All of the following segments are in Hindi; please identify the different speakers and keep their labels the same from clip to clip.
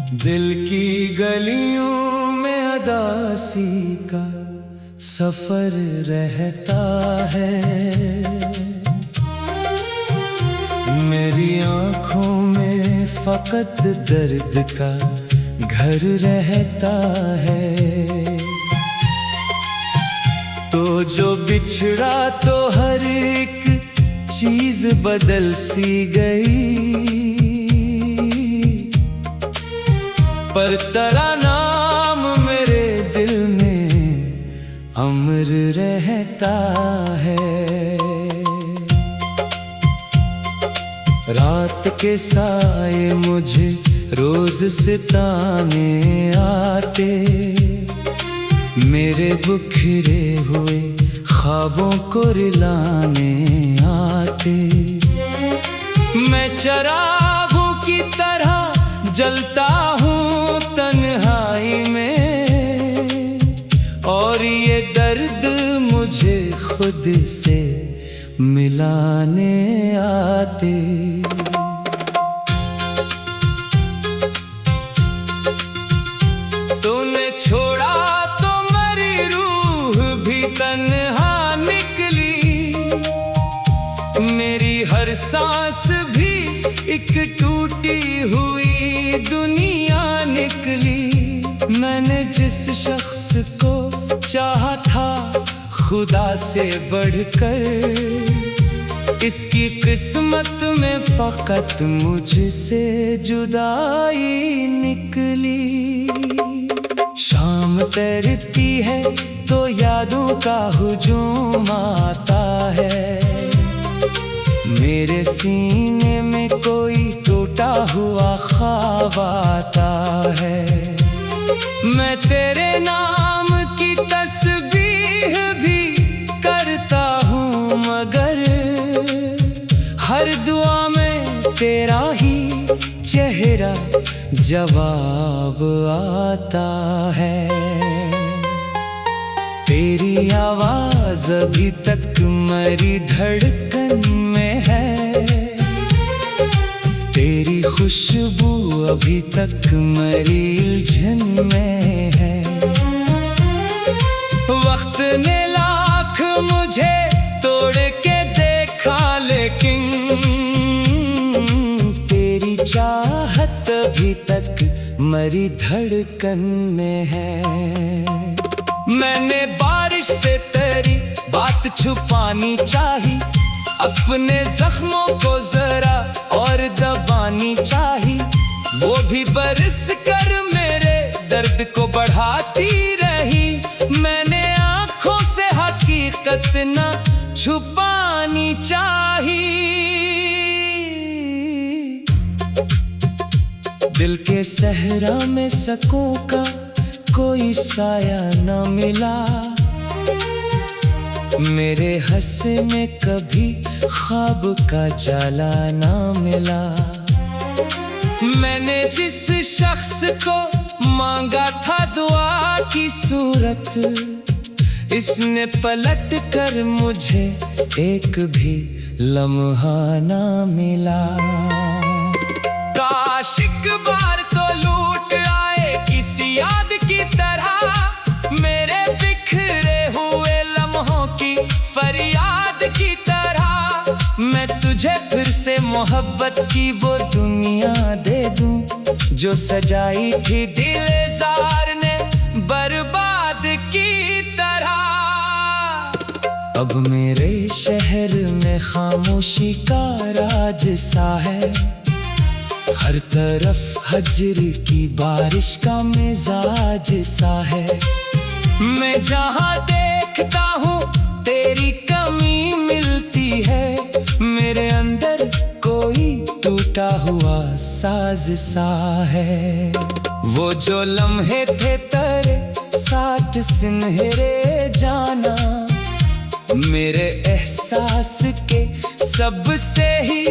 Speaker 1: दिल की गलियों में अदासी का सफर रहता है। मेरी आँखों में फकत दर्द का घर रहता है। तो जो बिछड़ा तो हर एक चीज बदल सी गई, पर तेरा नाम मेरे दिल में अमर रहता है। रात के साए मुझे रोज सिताने आते, मेरे बिखरे हुए ख्वाबों को रिलाने आते। मैं चिरागों की तरह जलता हूँ तन्हाई में, और ये दर्द मुझे खुद से मिलाने आते। तूने छोड़ा तो मेरी रूह भी तन्हा निकली, मेरी हर सांस भी एक टूटी हुई दुनिया निकली। मैंने जिस शख्स को चाहा था खुदा से बढ़कर, इसकी किस्मत में फकत मुझसे जुदाई निकली। शाम तैरती है तो यादों का हुजूम आता है, मेरे सीने में कोई टूटा हुआ ख्वाब आता है। मैं तेरे नाम की तस्बीह भी करता हूँ, मगर हर दुआ में तेरा ही चेहरा जवाब आता है। तेरी आवाज अभी तक मेरी धड़कन में है, तेरी खुशबू अभी तक मेरी उलझन में है। वक्त ने लाख मुझे तोड़ के देखा, लेकिन तेरी चाहत अभी तक मेरी धड़कन में है। मैंने बारिश से तेरी बात छुपानी चाही, अपने जख्मों को जरा और दबानी चाही। वो भी बरस कर मेरे दर्द को बढ़ाती रही, मैंने आंखों से हकीकत ना छुपानी चाही। दिल के सहरा में सकूं का कोई साया न मिला, मेरे हंसे में कभी ख्वाब का जाला ना मिला। मैंने जिस शख्स को मांगा था दुआ की सूरत, इसने पलट कर मुझे एक भी लम्हा ना मिला। काश एक बार तो लूट आए किसी याद की तरह, मेरे बिखरे हुए लम्हों की फरियाद की तरह। मैं तुझे फिर से मोहब्बत की वो दुनिया दे दूं, जो सजाई थी दिलजार ने बर्बाद की तरह। अब मेरे शहर में खामोशी का राज सा है, हर तरफ हजर की बारिश का मिजाज सा है। मैं जहाँ देखता हूँ तेरी कमी मिलती है, मेरे अंदर कोई टूटा हुआ साज सा है। वो जो लम्हे थे तेरे साथ सुनहरे जाना, मेरे एहसास के सबसे ही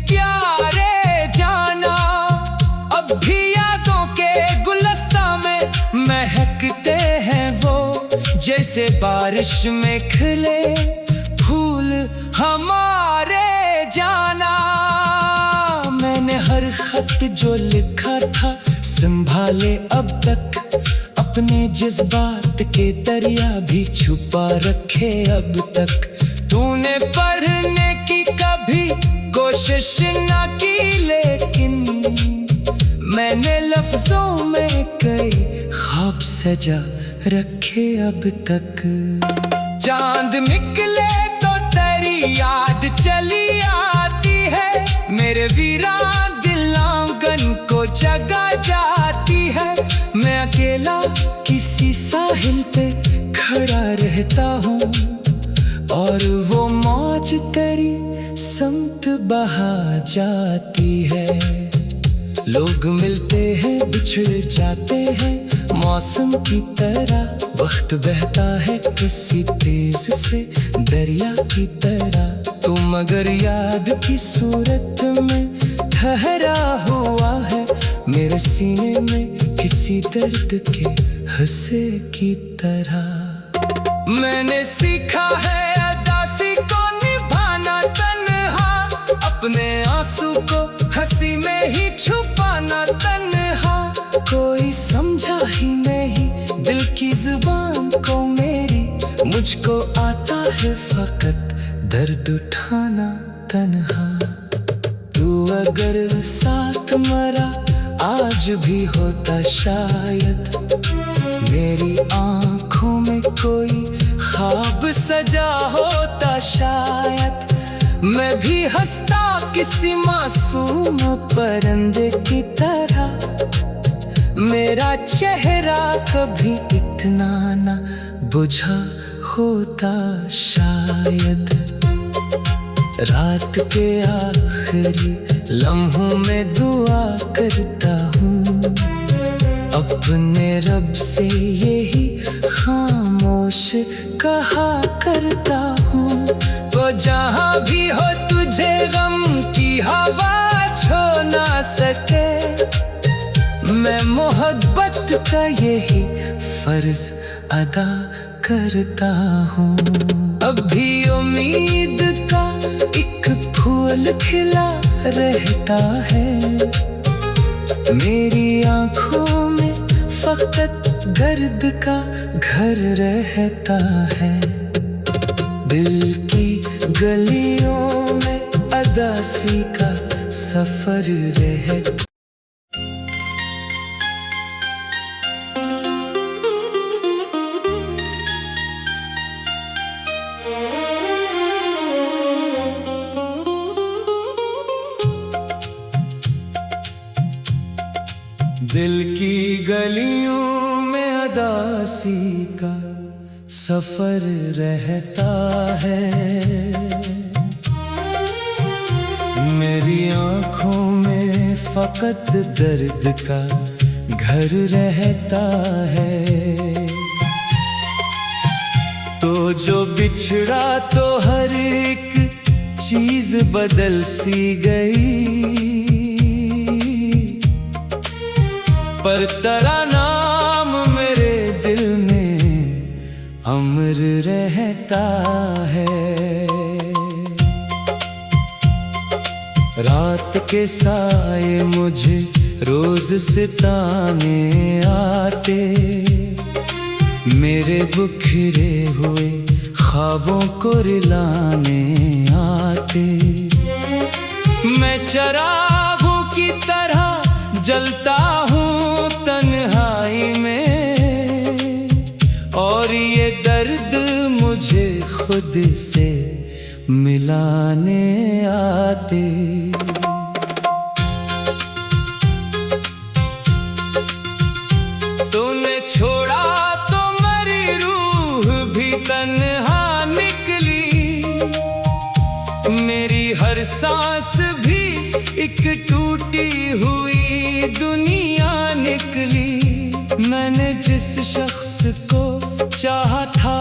Speaker 1: प्यारे जाना। अब भी यादों के गुलस्ता में महकते हैं वो, जैसे बारिश में खिले फूल हमारे जाना। मैंने हर खत जो लिखा था संभाले अब तक, अपने जज्बात के दरिया भी छुपा रखे अब तक। तूने पढ़ने की कभी कोशिश ना की, लेकिन मैंने लफ्जों में कई ख्वाब सजा रखे अब तक। चांद निकले तो तेरी याद चली आती है, मेरे वीरान दिल आंगन को जगा जाती है। मैं अकेला किसी साहिल पे खड़ा रहता हूँ, और वो मौज तेरी समत बहा जाती है। लोग मिलते हैं बिछड़ जाते हैं, मौसम की तरह वक्त बहता है किसी तेज से दरिया की तरह। तू मगर याद की सूरत में ठहरा हुआ है, मेरे सीने में किसी दर्द के हंसे की तरह। मैंने सीखा है अदासी को निभाना तन्हा, अपने आंसू को हंसी में ही छुपाना तन्हा। कोई समझा ही नहीं दिल की जुबान को मेरी, मुझको आता है फकत दर्द उठाना तन्हा। तू अगर साथ मरा आज भी होता शायद, मेरी आंखों में कोई ख्वाब सजा होता शायद। मैं भी हंसता किसी मासूम परिंदे की तरह, मेरा चेहरा कभी इतना ना बुझा होता शायद। रात के आखिरी लम्हों में दुआ करता हूँ, अपने रब से यही खामोश कहा करता हूँ। तो जहाँ भी हो तुझे गम की हवा छू ना सके, मैं मोहब्बत का यही फर्ज अदा करता हूँ। अब भी उम्मीद का एक फूल खिला रहता है, मेरी आँखों में फकत गर्द का घर रहता है। दिल की गलियों में अदासी का सफर रहता। दिल की गलियों में अदासी का सफर रहता है, मेरी आँखों में फकत दर्द का घर रहता है। तो जो बिछड़ा तो हर एक चीज बदल सी गई, पर तेरा नाम मेरे दिल में अमर रहता है। रात के साए मुझे रोज सिताने आते, मेरे बिखरे हुए ख्वाबों को रिलाने आते। मैं चिरागों की तरह जलता हूँ तन्हाई में, और ये दर्द मुझे खुद से मिलाने आते। तूने छोड़ा तो मेरी रूह भी तन्हा निकली, मेरी हर सांस भी एक टूटी हुई दुनिया निकली। मैंने जिस शख्स को चाहा था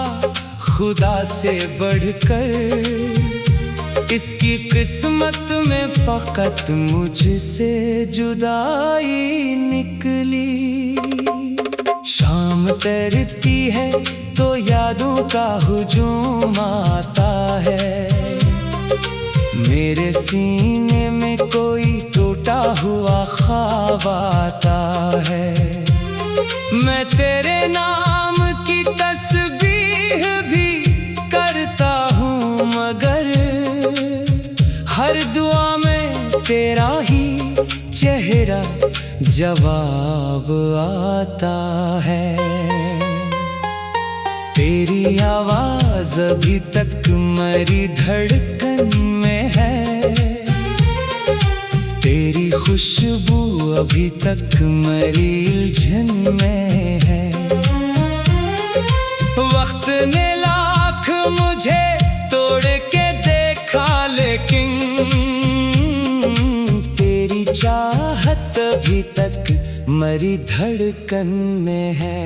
Speaker 1: खुदा से बढ़कर, इसकी किस्मत में फकत मुझसे जुदाई निकली। शाम तैरती है तो यादों का हुजूम आता है, मेरे सीने में कोई टूट टूटा हुआ ख्वाब आता है। मैं तेरे नाम की तस्बीह भी करता हूँ, मगर हर दुआ में तेरा ही चेहरा जवाब आता है। तेरी आवाज अभी तक मेरी धड़कन में है, तेरी खुशबू अभी तक मेरी उलझन में है। वक्त ने लाख मुझे तोड़ के देखा, लेकिन तेरी चाहत अभी तक मेरी धड़कन में है।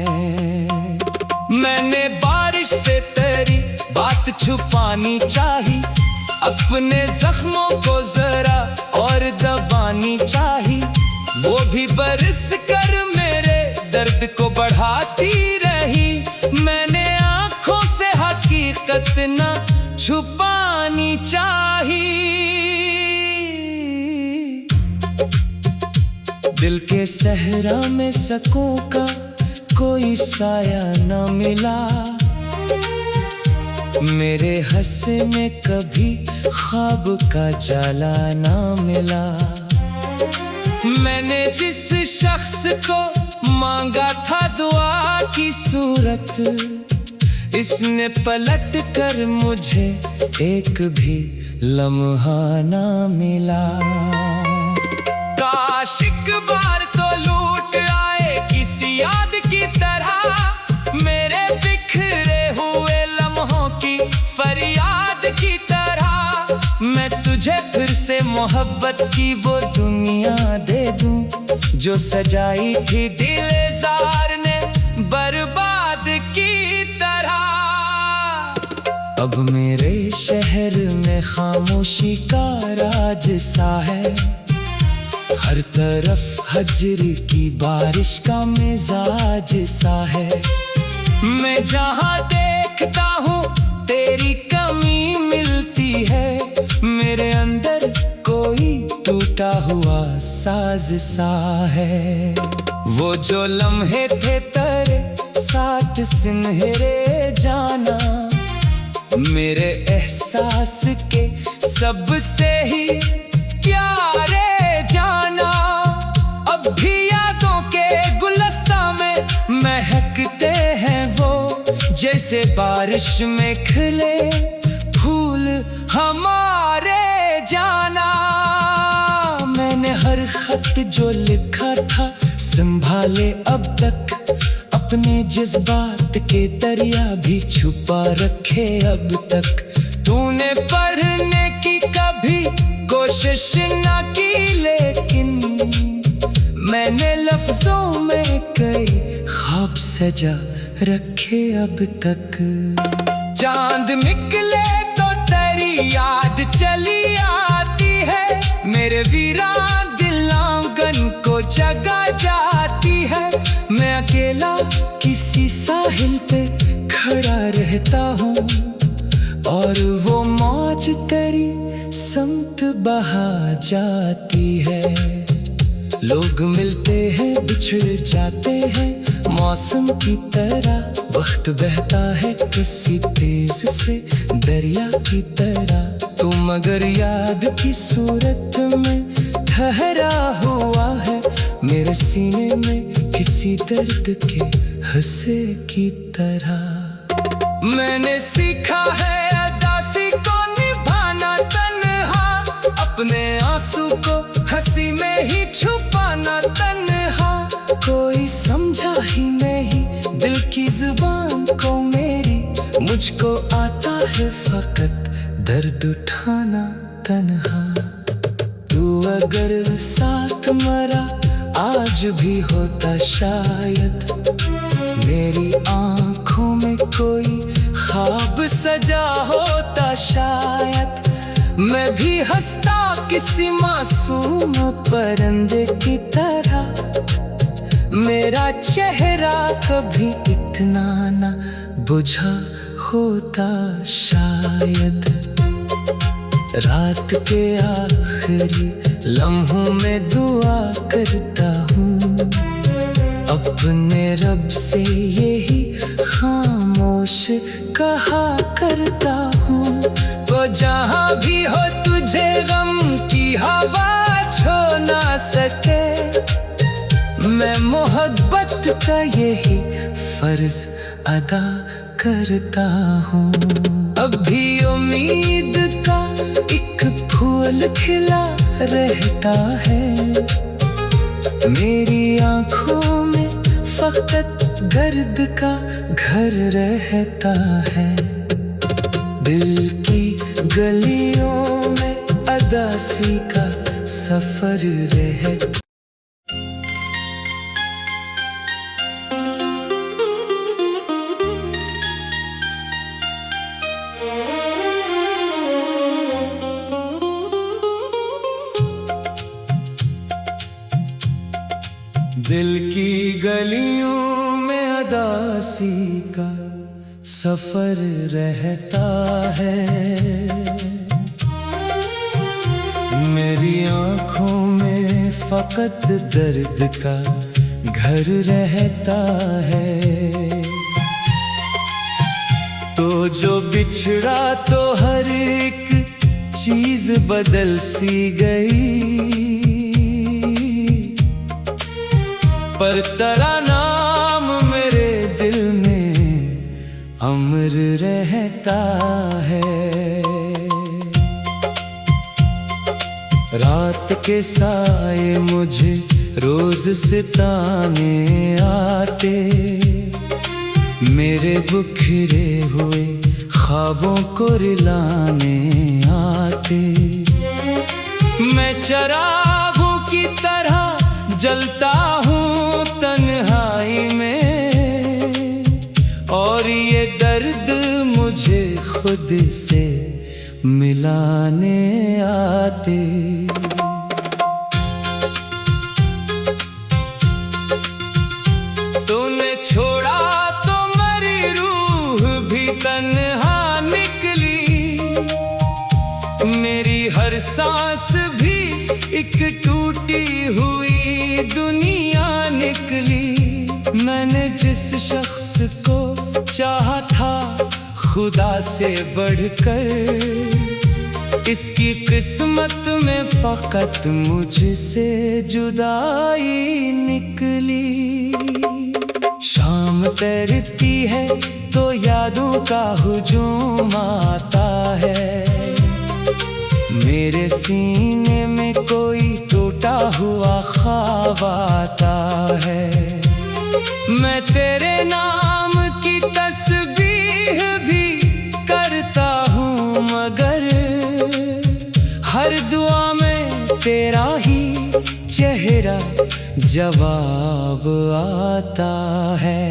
Speaker 1: मैंने बारिश से तेरी बात छुपानी चाही, अपने जख्मों को जरा और दबानी चाही। वो भी बरस कर मेरे दर्द को बढ़ाती रही, मैंने आंखों से हकीकत ना छुपानी चाही। दिल के सहरा में सकूं का कोई साया न मिला, मेरे हंसे में कभी ख्वाब का जाला ना मिला। मैंने जिस शख्स को मांगा था दुआ की सूरत, इसने पलट कर मुझे एक भी लम्हा ना मिला। काश एक बार तो लूट आए किसी याद की तरह, मेरे बिखरे हुए लम्हों की फरियाद की तरह। मैं तुझे फिर से मोहब्बत की वो दुनिया दे दूं, जो सजाई थी दिलजार ने बर्बाद की तरह। अब मेरे शहर में खामोशी का राज सा है, हर तरफ हजर की बारिश का मिजाज सा है। मैं जहाँ देखता हूँ तेरी कमी मिलती है, मेरे अंदर कोई टूटा हुआ साज सा है। वो जो लम्हे थे तेरे साथ सुनहरे जाना, मेरे एहसास के सबसे ही प्यारे जाना। अब भी यादों के गुलस्ता में महकते हैं वो, जैसे बारिश में खिले फूल हमारे जाना। मैंने हर खत जो लिखा था संभाले अब तक, अपने जज्बात के दरिया भी छुपा रखे अब तक। तूने पढ़ने की कभी कोशिश ना की, लेकिन मैंने लफ्जों में कई ख्वाब सजा रखे अब तक। चांद निकले तो तेरी याद चली आती है, मेरे वीरान दिल आंगन को जगा जाती है। मैं अकेला किसी साहिल पे खड़ा रहता हूँ, और वो मौज तेरी समत बहा जाती है। लोग मिलते हैं बिछड़ जाते हैं मौसम की तरह, वक्त बहता है किसी तेज से दरिया की तरह। तू मगर याद की सूरत में ठहरा हुआ है, मेरे सीने में किसी दर्द के हंसे की तरह। मैंने सीखा है अदासी को निभाना तन्हा, अपने आंसू को हंसी में ही छुपाना तन्हा। कोई समझा ही नहीं दिल की जुबान को मेरी, मुझको आता है फकत दर्द उठाना तन्हा। तू अगर साथ मरा आज भी होता शायद, मेरी आंखों में कोई ख्वाब सजा होता शायद। मैं भी हंसता किसी मासूम परिंदे की तरह, मेरा चेहरा कभी इतना ना बुझा होता शायद। रात के आखिरी लम्हों में दुआ करता हूँ, अपने रब से यही खामोश कहा करता हूँ। वो जहाँ भी हो तुझे गम की हवा छू ना सके, मैं मोहब्बत का यही फर्ज अदा करता हूँ। अब भी उम्मीद का एक फूल खिला रहता है, मेरी आँखों में फकत दर्द का घर रहता है। दिल की गलियों में अदासी का सफर रहता। दिल की गलियों में अदासी का सफर रहता है, मेरी आँखों में फकत दर्द का घर रहता है। तो जो बिछड़ा तो हर एक चीज बदल सी गई, पर तेरा नाम मेरे दिल में अमर रहता है। रात के साए मुझे रोज सिताने आते, मेरे बिखरे हुए ख्वाबों को रिलाने आते। मैं चिरागों की तरह जलता हूँ तन्हाई में, और ये दर्द मुझे खुद से मिलाने आते। तूने छोड़ा तो मेरी रूह भी तन्हा निकली, मेरी हर सांस भी एक टूटी हुई दुनिया निकली। मैंने जिस शख्स को चाहा था खुदा से बढ़कर, इसकी किस्मत में फकत मुझसे जुदाई निकली। शाम तैरती है तो यादों का हुजूम आता है, मेरे सीने में कोई टूटा हुआ ख्वाब आता है। मैं तेरे नाम की तस्बीह भी करता हूँ, मगर हर दुआ में तेरा ही चेहरा जवाब आता है।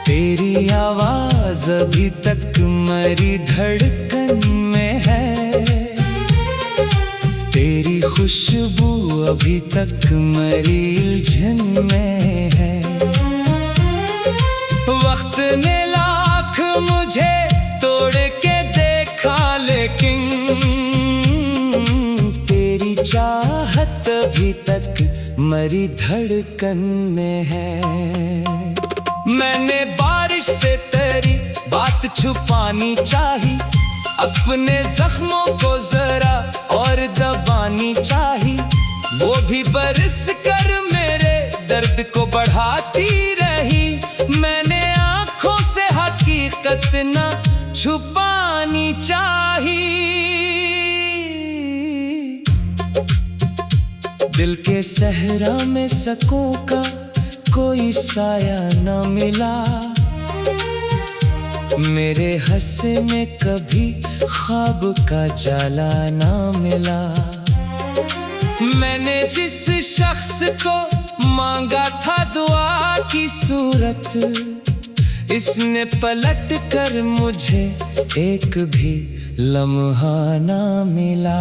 Speaker 1: तेरी आवाज अभी तक मेरी धड़कन में है, तेरी खुशबू अभी तक मेरी उलझन में है। वक्त ने लाख मुझे तोड़ के देखा, लेकिन तेरी चाहत अभी तक मेरी धड़कन में है। मैंने बारिश से तेरी बात छुपानी चाही, अपने जख्मों को जरा और दबानी चाही, वो भी बरस कर मेरे दर्द को बढ़ाती रही। मैंने आंखों से हकीकत ना छुपानी चाही। दिल के सहरा में सकूं का कोई साया न मिला, मेरे हंसे में कभी ख्वाब का जाला ना मिला। मैंने जिस शख्स को मांगा था दुआ की सूरत, इसने पलट कर मुझे एक भी लम्हा ना मिला।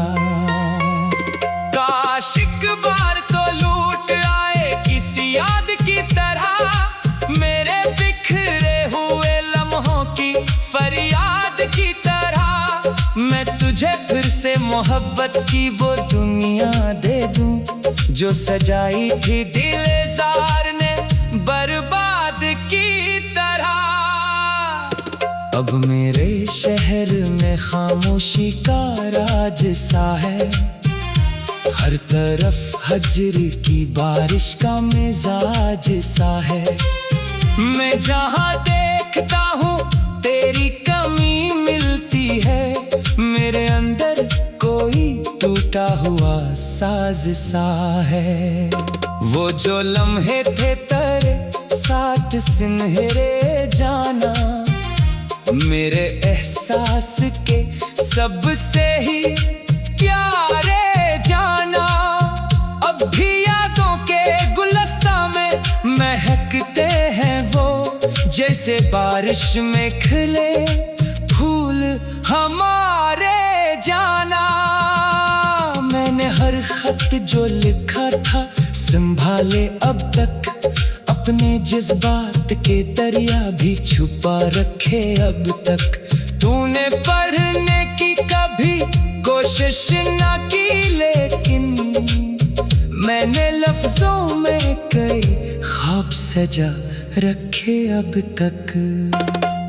Speaker 1: काश एक बार तो लूट आए किसी याद की तरह, मेरे बिखरे हुए लम्हों की फरियाद की तरह। मैं तुझे फिर से मोहब्बत की वो दुनिया दे दूं जो सजाई थी दिलजार ने बर्बाद की तरह। अब मेरे शहर में खामोशी का राज सा है, हर तरफ हजर की बारिश का मिजाज सा है। मैं जहाँ देखता हूँ तेरी कमी मिलती है, मेरे अंदर कोई टूटा हुआ साज सा है। वो जो लम्हे थे तेरे साथ सुनहरे जाना, मेरे एहसास के सबसे ही प्यारे जाना। अब भी यादों के गुलस्ता में महकते हैं वो, जैसे बारिश में खिले फूल हमारे जाना। मैंने हर खत जो लिखा था संभाले अब तक, अपने जज्बात के दरिया भी छुपा रखे अब तक। तूने पढ़ने की कभी कोशिश ना की, लेकिन मैंने लफ्जों में कई ख्वाब सजा रखे अब तक।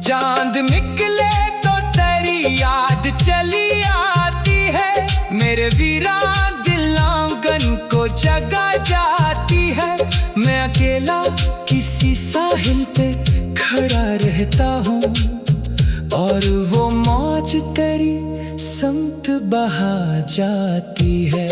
Speaker 1: चांद निकले तो तेरी याद चली आती है, मेरे वीरान दिल आंगन को जगा जाती है। मैं अकेला किसी साहिल पे खड़ा रहता हूँ, और वो मौज तेरी समत बहा जाती है।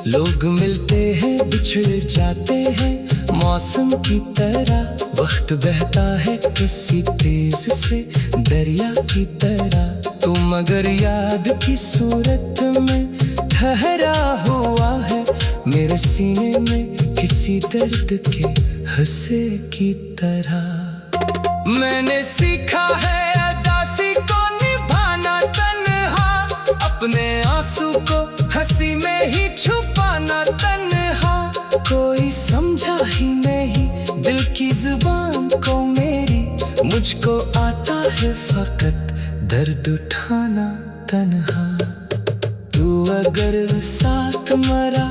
Speaker 1: लोग मिलते हैं बिछड़ जाते हैं मौसम की तरह, वक्त बहता है किसी तेज से दरिया की तरह। तू मगर याद की सूरत में ठहरा हुआ है, मेरे सीने में किसी दर्द के हंसे की तरह। मैंने सीखा है अदासी को निभाना तन्हा, अपने आंसू को हंसी में ही छुपाना तन्हा। कोई समझा ही नहीं दिल की जुबान को मेरी, मुझको आता है फकत दर्द उठाना तन्हा। तू अगर साथ मरा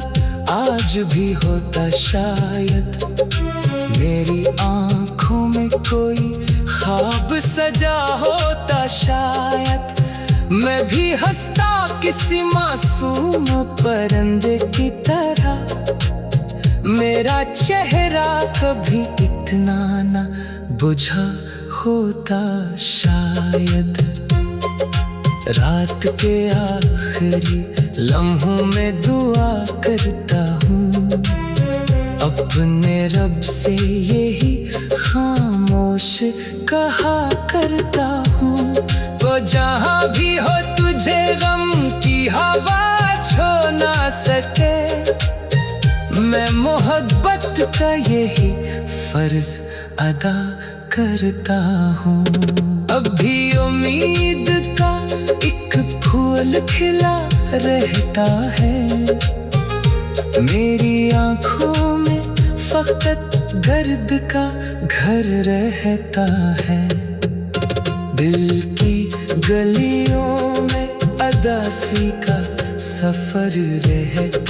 Speaker 1: आज भी होता शायद, मेरी आंखों में कोई ख्वाब सजा होता शायद। मैं भी हंसता किसी मासूम परिंदे की तरह, मेरा चेहरा कभी इतना ना बुझा होता शायद। रात के आखिरी लम्हों में दुआ करता हूँ, अपने रब से यही खामोश कहा करता हूँ। तो जहाँ भी हो तुझे गम की हवा छू ना सके, मैं मोहब्बत का यही फर्ज अदा करता हूँ। अब भी उम्मीद का एक फूल खिला रहता है, मेरी आंखों में फकत दर्द का घर रहता है। दिल की गलियों में अदासी का सफर रहता